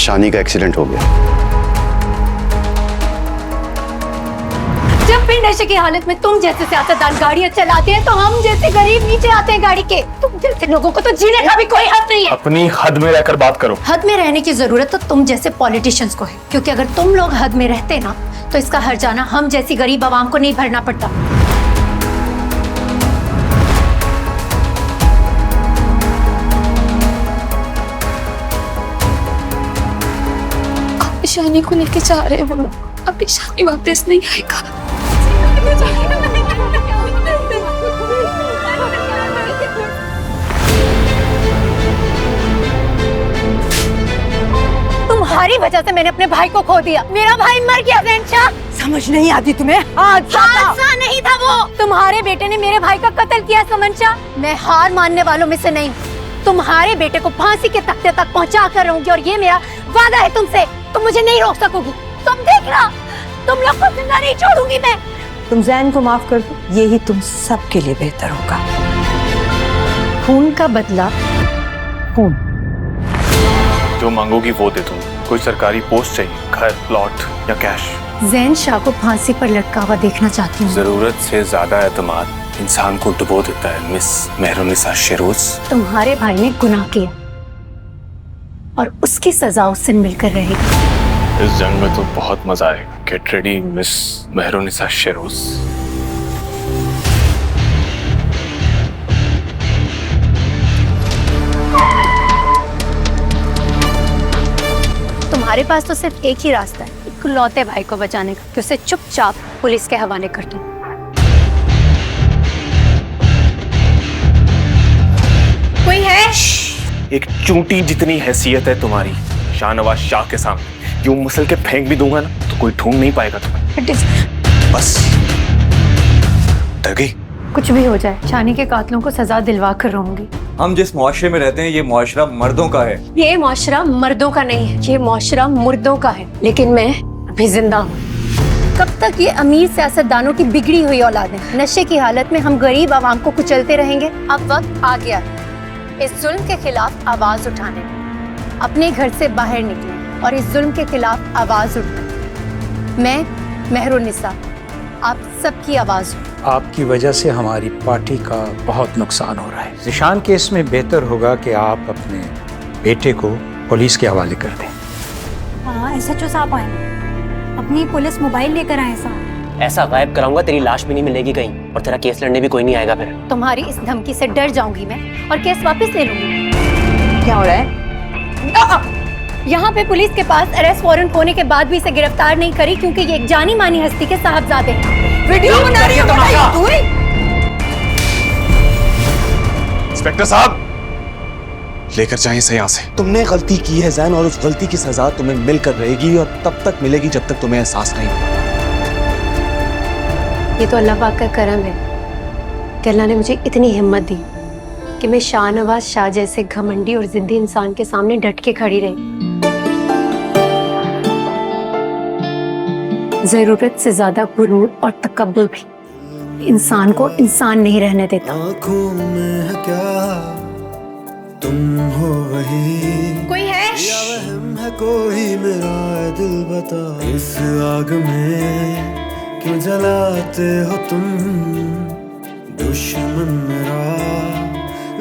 शानी का एक्सीडेंट हो गया। जब भी नशे की हालत में तुम जैसे सियासतदान गाड़ियां चलाते हैं तो हम जैसे गरीब नीचे आते हैं गाड़ी के। तुम जैसे लोगों को तो जीने का भी कोई हक नहीं है। अपनी हद में रहकर बात करो। हद में रहने की जरूरत तो तुम जैसे पॉलिटिशियंस को है, क्योंकि अगर तुम लोग हद में रहते ना तो इसका हर्जाना हम जैसी गरीब आवाम को नहीं भरना पड़ता। शानी को लेके जा रहे हैं, अभी शानी वापस नहीं आएगा। तुम्हारी वजह से मैंने अपने भाई को खो दिया। मेरा भाई मर गया। ज़ैन, समझ नहीं आती तुम्हें? हादसा नहीं था वो। तुम्हारे बेटे ने मेरे भाई का कत्ल किया समंचा। मैं हार मानने वालों में से नहीं। तुम्हारे बेटे को फांसी के तख्ते तक पहुंचा कर रहूंगी और ये मेरा वादा है तुमसे। तुम मुझे नहीं रोक सकोगी। तुम देखना, तुम लोग को जिंदा नहीं छोड़ूंगी मैं। तुम जैन को माफ कर दो, यही तुम सबके लिए बेहतर होगा। खून का बदला खून। जो मांगोगी वो दे दूं। कोई सरकारी पोस्ट चाहिए, घर, प्लॉट या कैश? ज़ैन शाह को फांसी पर लटका हुआ देखना चाहती हूँ। जरूरत से ज्यादा एतमाद इंसान को डुबो देता है मिस मेहरुनिसा शेरोज। तुम्हारे भाई ने गुनाह किया और उसकी सजा उससे मिलकर रहेगी। इस जंग में तो बहुत मजा आएगा। Get ready miss Mehrunisa Sheroz. तुम्हारे पास तो सिर्फ एक ही रास्ता है, इकलौते भाई को बचाने का, कि उसे चुपचाप पुलिस के हवाले कर दो। कोई है? एक चूंटी जितनी हैसियत है तुम्हारी शाहनवाज शाह के सामने, यूं मसल के फेंक भी दूंगा ना तो कोई ढूंढ नहीं पाएगा तुम्हें। बस डर गई? कुछ भी हो जाए, शानी के कातलों को सजा दिलवा कर रहूंगी। हम जिस मुआशरे में रहते हैं ये मुआशरा मर्दों का है। ये मुआशरा मर्दों का नहीं है, ये मुआशरा मुर्दों का है। लेकिन मैं अभी जिंदा हूँ। कब तक ये अमीर सियासतदानों की बिगड़ी हुई औलादें नशे की हालत में हम गरीब आवाम को कुचलते रहेंगे? अब वक्त आ गया है इस जुल्म के खिलाफ आवाज उठाने। अपने घर से बाहर निकले और इस जुल्म के खिलाफ आवाज उठाए। मैं मेहरुनिसा आप सबकी आवाज हूँ। आपकी वजह से हमारी पार्टी का बहुत नुकसान हो रहा है। निशान केस में बेहतर होगा कि आप अपने बेटे को पुलिस के हवाले कर दें। हाँ, SHO साहब आए, अपनी पुलिस मोबाइल लेकर आए साहब। ऐसा गायब कराऊंगा तेरी लाश भी नहीं मिलेगी कहीं और तेरा केस लड़ने भी कोई नहीं आएगा फिर। तुम्हारी इस धमकी से डर जाऊंगी मैं और केस वापस ले लूंगी। क्या हो रहा है? यहाँ पे पुलिस के पास अरेस्ट वारंट होने के बाद भी इसे गिरफ्तार नहीं करी क्योंकि ये एक जानी मानी हस्ती के साहबजादे हैं। वीडियो बना रही हो तू? इंस्पेक्टर साहब लेकर जाइए इसे यहाँ से। तुमने गलती की है ज़ैन और उस गलती की सजा तुम्हें मिलकर रहेगी और तब तक मिलेगी जब तक तुम्हें एहसास नहीं होगा। ये तो अल्लाह पाक का करम है कि अल्लाह ने मुझे इतनी हिम्मत दी कि मैं शाहनवाज शाह जैसे घमंडी और जिद्दी इंसान के सामने डट के खड़ी रही। जरूरत से ज्यादा गुरूर और तकब्बुर भी इंसान को इंसान नहीं रहने देता। आँखों में है क्या तुम हो वही, कोई है? या वहम है कोई मेरा दिल बता। इस आग में क्यों जलाते हो तुम, दुश्मन मेरा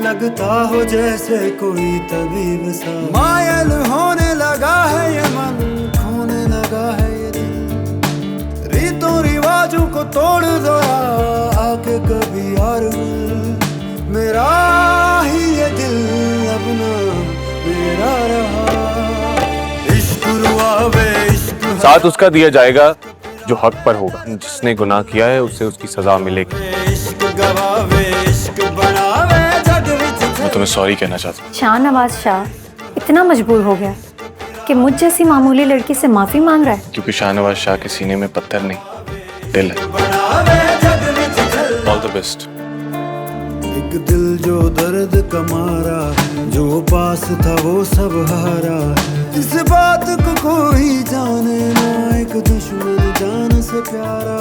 लगता हो जैसे कोई तबीब सा। मायल होने लगा है ये मन, खोने लगा है ये दिल। रीतों रिवाजों को तोड़ दो आके कभी यार मिल। मेरा ही ये दिल अपना मेरा रहा। इश्क रुआ वे इश्क साथ उसका दिया जाएगा जो हक पर होगा। जिसने गुनाह किया है उसे उसकी सजा मिलेगी। इश्क गवावे इश्क बनावे जग विच। मैं तुम्हें सॉरी कहना चाहता हूँ। शाहनवाज शाह इतना मजबूर हो गया कि मुझ जैसी मामूली लड़की से माफी मांग रहा है। क्योंकि शाहनवाज शाह के सीने में पत्थर नहीं दिल है। All the best. एक दिल जो दर्द का मारा, जो पास था वो सब हारा। इस बात को कोई जाने ना, एक दुश्मन जान से प्यारा।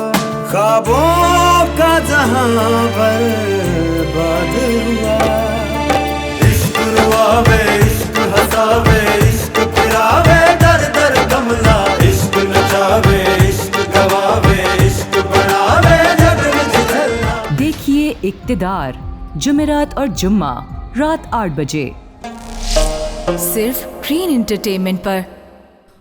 ख्वाबों का जहां पर बाद हुआ। इश्क रुआ वे इश्क हंसावे इश्क फिरावे इक्तिदार जुमेरात और जुम्मा रात 8 बजे सिर्फ ग्रीन एंटरटेनमेंट पर।